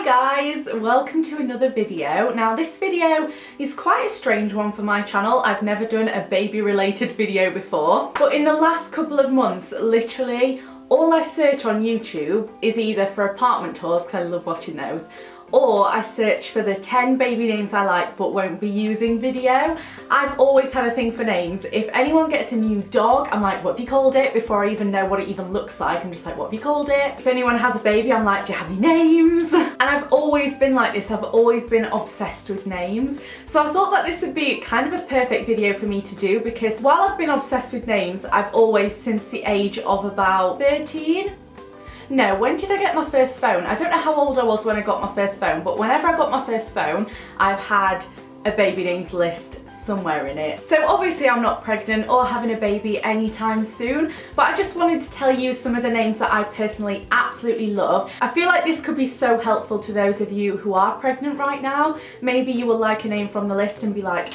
guys, welcome to another video. Now this video is quite a strange one for my channel. I've never done a baby related video before, but in the last couple of months, literally all I search on YouTube is either for apartment tours, because I love watching those, or I search for the 10 baby names I like but won't be using video. I've always had a thing for names. If anyone gets a new dog, I'm like, what have you called it? Before I even know what it even looks like, I'm just like, what have you called it? If anyone has a baby, I'm like, do you have any names? And I've always been like this. I've always been obsessed with names. So I thought that this would be kind of a perfect video for me to do, because while I've been obsessed with names, I've always, since the age of about 13, no, when did I get my first phone? I don't know how old I was when I got my first phone, but whenever I got my first phone, I've had a baby names list somewhere in it. So obviously I'm not pregnant or having a baby anytime soon, but I just wanted to tell you some of the names that I personally absolutely love. I feel like this could be so helpful to those of you who are pregnant right now. Maybe you will like a name from the list and be like,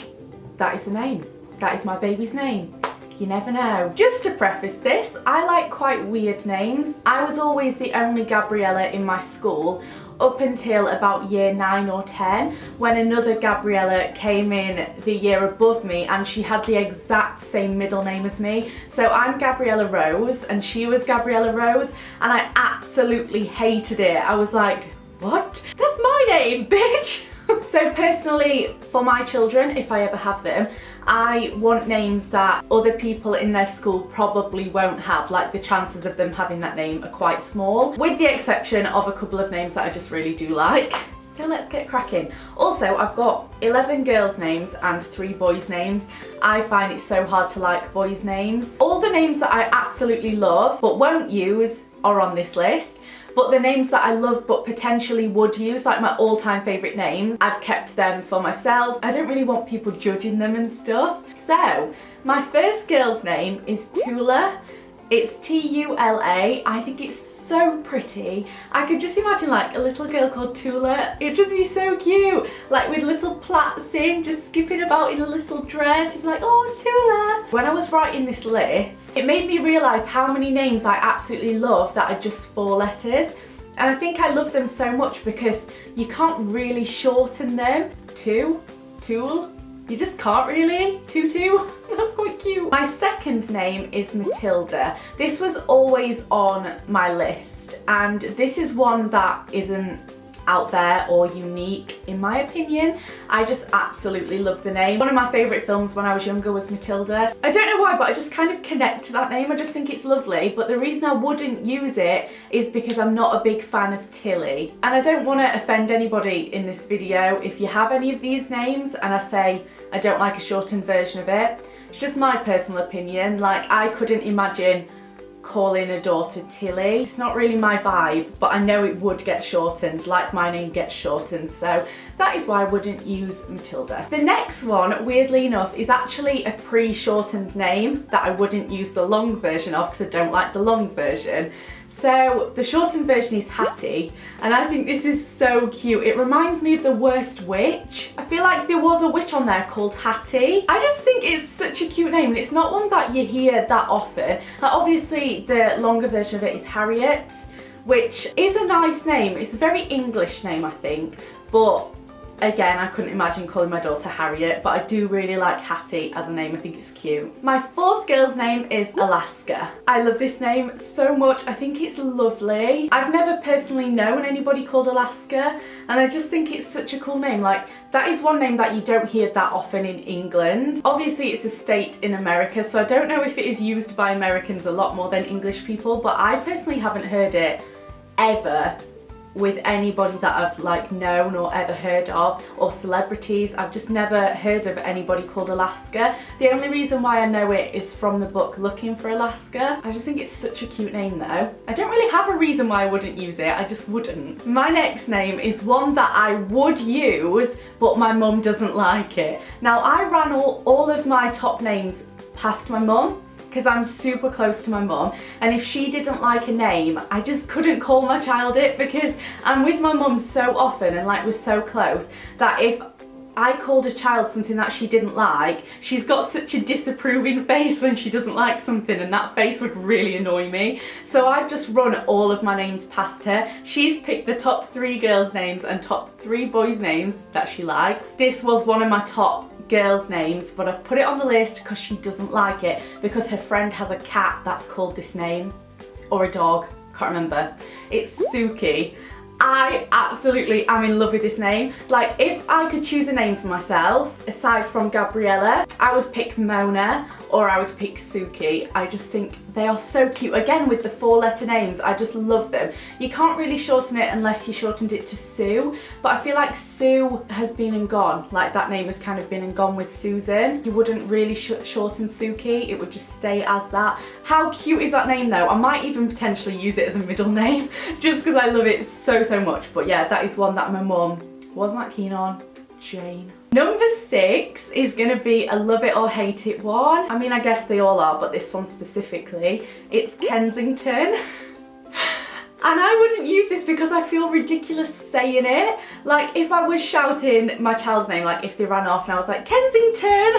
that is the name. That is my baby's name. You never know. Just to preface this, I like quite weird names. I was always the only Gabriella in my school up until about year 9 or 10, when another Gabriella came in the year above me and she had the exact same middle name as me. So I'm Gabriella Rose and she was Gabriella Rose, and I absolutely hated it. I was like, what? That's my name, bitch! So personally, for my children, if I ever have them, I want names that other people in their school probably won't have. Like, the chances of them having that name are quite small, with the exception of a couple of names that I just really do like. So let's get cracking. Also, I've got 11 girls' names and 3 boys' names. I find it so hard to like boys' names. All the names that I absolutely love but won't use are on this list. But the names that I love but potentially would use, like my all-time favourite names, I've kept them for myself. I don't really want people judging them and stuff. So, my first girl's name is Tula. It's T-U-L-A. I think it's so pretty. I could just imagine like a little girl called Tula. It'd just be so cute. Like with little plaits in, just skipping about in a little dress. You'd be like, oh, Tula. When I was writing this list, it made me realise how many names I absolutely love that are just 4 letters. And I think I love them so much because you can't really shorten them. Tool. You just can't really. Tutu. That's quite cute. My second name is Mathilda. This was always on my list, and this is one that isn't out there or unique in my opinion. I just absolutely love the name. One of my favourite films when I was younger was Mathilda. I don't know why, but I just kind of connect to that name. I just think it's lovely, but the reason I wouldn't use it is because I'm not a big fan of Tilly. And I don't want to offend anybody in this video if you have any of these names and I say I don't like a shortened version of it. It's just my personal opinion. Like, I couldn't imagine calling a daughter Tilly. It's not really my vibe, but I know it would get shortened, like my name gets shortened, so that is why I wouldn't use Mathilda. The next one, weirdly enough, is actually a pre-shortened name that I wouldn't use the long version of because I don't like the long version. So the shortened version is Patti, and I think this is so cute. It reminds me of The Worst Witch. I feel like there was a witch on there called Hattie. I just think it's such a cute name, and it's not one that you hear that often. Like, obviously the longer version of it is Harriet, which is a nice name. It's a very English name, I think, but again, I couldn't imagine calling my daughter Harriet, but I do really like Hattie as a name. I think it's cute. My fourth girl's name is Alaska. I love this name so much. I think it's lovely. I've never personally known anybody called Alaska, and I just think it's such a cool name. Like, that is one name that you don't hear that often in England. Obviously, it's a state in America, so I don't know if it is used by Americans a lot more than English people, but I personally haven't heard it ever with anybody that I've like known or ever heard of, or celebrities. I've just never heard of anybody called Alaska. The only reason why I know it is from the book Looking for Alaska. I just think it's such a cute name though. I don't really have a reason why I wouldn't use it, I just wouldn't. My next name is one that I would use, but my mum doesn't like it. Now, I ran all of my top names past my mum, because I'm super close to my mum, and if she didn't like a name, I just couldn't call my child it, because I'm with my mum so often and like we're so close that if I called a child something that she didn't like, she's got such a disapproving face when she doesn't like something, and that face would really annoy me. So I've just run all of my names past her. She's picked the top 3 girls' names and top 3 boys' names that she likes. This was one of my top girls' names, but I've put it on the list because she doesn't like it, because her friend has a cat that's called this name, or a dog, can't remember. It's Suki. I absolutely am in love with this name. Like, if I could choose a name for myself, aside from Gabriella, I would pick Mona or I would pick Suki. I just think they are so cute. Again, with the 4-letter names, I just love them. You can't really shorten it unless you shortened it to Sue, but I feel like Sue has been and gone. Like, that name has kind of been and gone with Susan. You wouldn't really shorten Suki, it would just stay as that. How cute is that name though? I might even potentially use it as a middle name just because I love it so much. But yeah, that is one that my mum wasn't that keen on. Jane. Number 6 is gonna be a love it or hate it one. I mean, I guess they all are, but this one specifically, it's Kensington. And I wouldn't use this because I feel ridiculous saying it. Like, if I was shouting my child's name, like if they ran off and I was like, Kensington,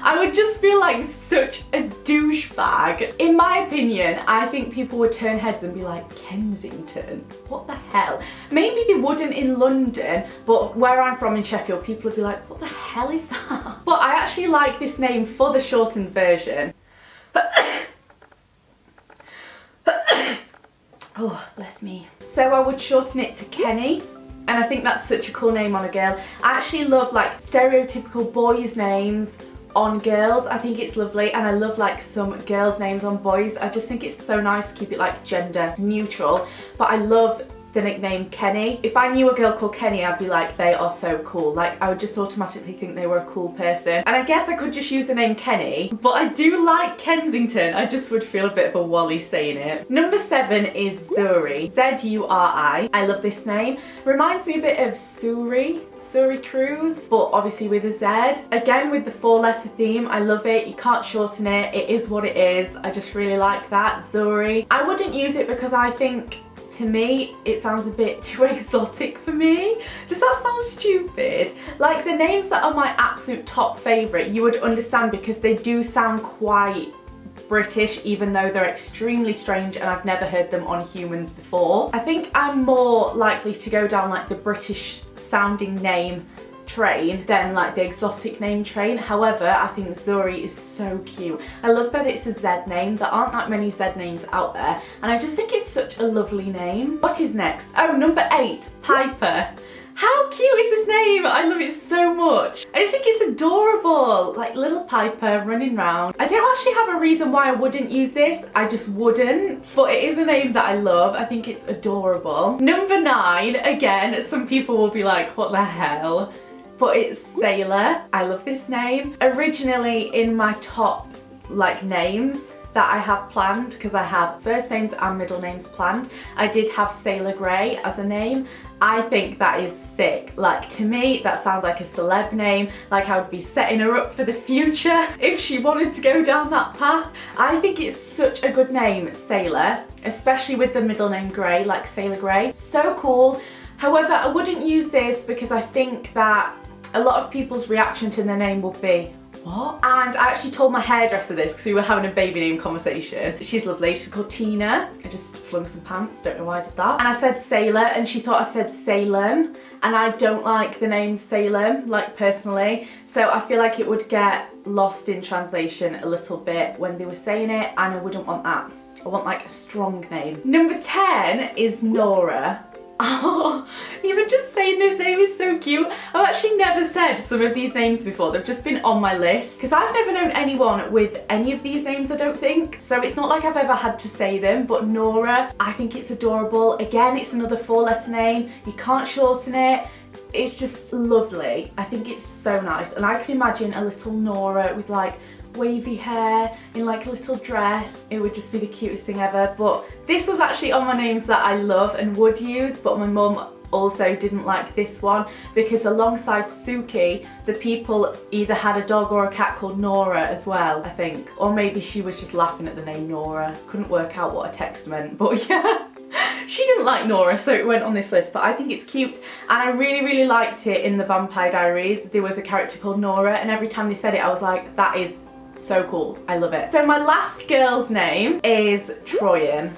I would just feel like such a douchebag. In my opinion, I think people would turn heads and be like, Kensington? What the hell? Maybe they wouldn't in London, but where I'm from in Sheffield, people would be like, what the hell is that? But I actually like this name for the shortened version. Oh, bless me. So I would shorten it to Kenny, and I think that's such a cool name on a girl. I actually love like stereotypical boys' names on girls. I think it's lovely, and I love like some girls' names on boys. I just think it's so nice to keep it like gender neutral, but I love the nickname Kenny. If I knew a girl called Kenny, I'd be like, they are so cool. Like, I would just automatically think they were a cool person. And I guess I could just use the name Kenny, but I do like Kensington. I just would feel a bit of a wally saying it. Number 7 is Zuri. Z-U-R-I. I love this name. Reminds me a bit of Suri Cruise, but obviously with a Z. Again, with the 4-letter theme, I love it. You can't shorten it. It is what it is. I just really like that, Zuri. I wouldn't use it because I think, to me, it sounds a bit too exotic for me. Does that sound stupid? Like, the names that are my absolute top favourite, you would understand because they do sound quite British, even though they're extremely strange and I've never heard them on humans before. I think I'm more likely to go down like the British sounding name train than like the exotic name train. However, I think Zuri is so cute. I love that it's a Z name. There aren't that many Z names out there, and I just think it's such a lovely name. What is next? Oh, number 8, Piper. How cute is this name? I love it so much. I just think it's adorable. Like, little Piper running around. I don't actually have a reason why I wouldn't use this. I just wouldn't. But it is a name that I love. I think it's adorable. Number 9, again, some people will be like, what the hell? But it's Sailor. I love this name. Originally in my top like names that I have planned, because I have first names and middle names planned, I did have Sailor Grey as a name. I think that is sick. Like, to me, that sounds like a celeb name. Like, I would be setting her up for the future if she wanted to go down that path. I think it's such a good name, Sailor, especially with the middle name Grey, like Sailor Grey. So cool. However, I wouldn't use this because I think that a lot of people's reaction to their name would be, what? And I actually told my hairdresser this because we were having a baby name conversation. She's lovely, she's called Tina. I just flung some pants, don't know why I did that. And I said Sailor and she thought I said Salem, and I don't like the name Salem, like, personally. So I feel like it would get lost in translation a little bit when they were saying it, and I wouldn't want that. I want like a strong name. Number 10 is Nora. Oh, even just saying this name is so cute. I've actually never said some of these names before. They've just been on my list because I've never known anyone with any of these names, I don't think. So it's not like I've ever had to say them, but Nora, I think it's adorable. Again, it's another 4-letter name. You can't shorten it. It's just lovely. I think it's so nice. And I can imagine a little Nora with like wavy hair in like a little dress. It would just be the cutest thing ever. But this was actually on my names that I love and would use, but my mum also didn't like this one because alongside Suki, the people either had a dog or a cat called Nora as well, I think. Or maybe she was just laughing at the name Nora. Couldn't work out what a text meant, but yeah. She didn't like Nora, so it went on this list, but I think it's cute, and I really, really liked it in the Vampire Diaries. There was a character called Nora, and every time they said it, I was like, that is so cool. I love it. So my last girl's name is Troyan.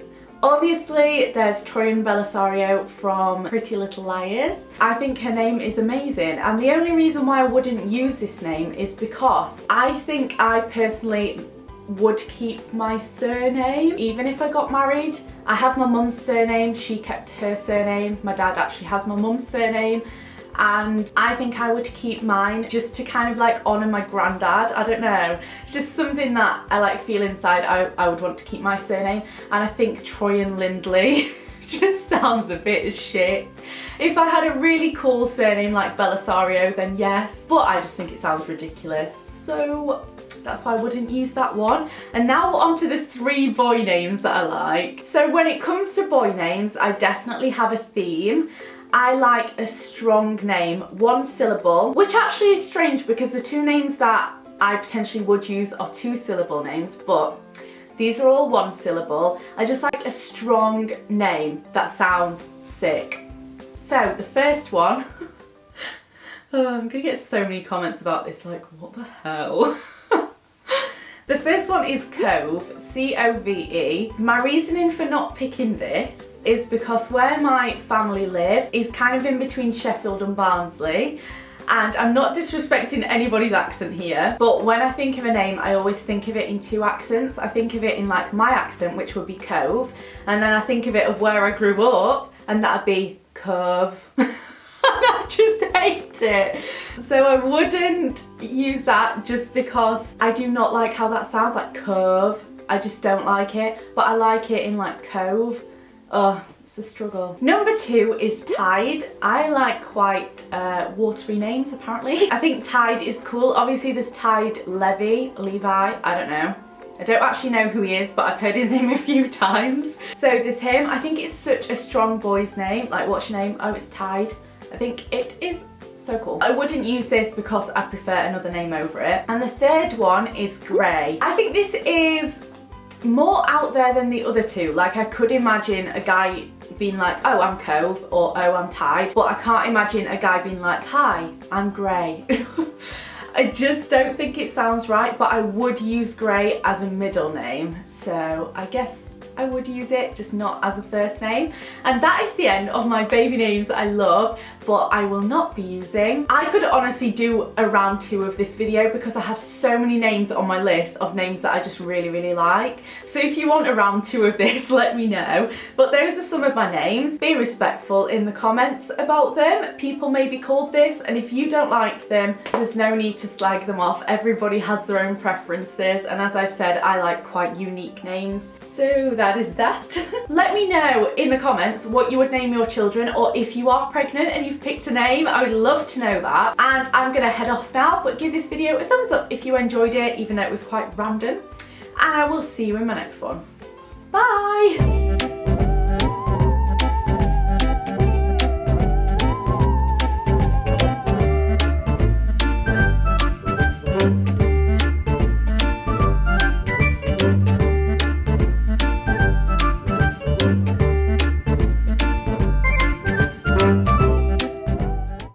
Obviously, there's Troyan Bellisario from Pretty Little Liars. I think her name is amazing, and the only reason why I wouldn't use this name is because I think I personally would keep my surname even if I got married. I have my mum's surname, she kept her surname, my dad actually has my mum's surname, and I think I would keep mine just to kind of like honour my granddad. I don't know, it's just something that I like feel inside. I would want to keep my surname, and I think Troyan Lindley just sounds a bit shit. If I had a really cool surname like Bellisario, then yes, but I just think it sounds ridiculous, so that's why I wouldn't use that one. And now on to the 3 boy names that I like. So when it comes to boy names, I definitely have a theme. I like a strong name, 1 syllable, which actually is strange because the 2 names that I potentially would use are 2 syllable names, but these are all 1 syllable. I just like a strong name that sounds sick. So the first one, oh, I'm gonna get so many comments about this, like, what the hell? The first one is Cove, C-O-V-E. My reasoning for not picking this is because where my family live is kind of in between Sheffield and Barnsley, and I'm not disrespecting anybody's accent here, but when I think of a name, I always think of it in 2 accents. I think of it in like my accent, which would be Cove, and then I think of it of where I grew up, and that'd be Cove. I just hate it. So I wouldn't use that just because I do not like how that sounds, like Cove. I just don't like it, but I like it in like Cove. Oh, it's a struggle. Number 2 is Tide. I like quite watery names apparently. I think Tide is cool. Obviously there's Tide Levi, I don't know. I don't actually know who he is, but I've heard his name a few times. So there's him. I think it's such a strong boy's name. Like, what's your name? Oh, it's Tide. I think it is so cool. I wouldn't use this because I prefer another name over it. And the third one is Grey. I think this is more out there than the other 2. Like, I could imagine a guy being like, oh, I'm Cove, or oh, I'm Tide, but I can't imagine a guy being like, hi, I'm Grey. I just don't think it sounds right, but I would use Grey as a middle name, so I guess I would use it, just not as a first name. And that is the end of my baby names that I love, but I will not be using. I could honestly do a round 2 of this video because I have so many names on my list of names that I just really, really like. So if you want a round 2 of this, let me know. But those are some of my names. Be respectful in the comments about them. People may be called this, and if you don't like them, there's no need to slag them off. Everybody has their own preferences, and as I've said, I like quite unique names. So that is that. Let me know in the comments what you would name your children, or if you are pregnant and you've picked a name, I would love to know that. And I'm gonna head off now, but give this video a thumbs up if you enjoyed it, even though it was quite random. And I will see you in my next one. Bye!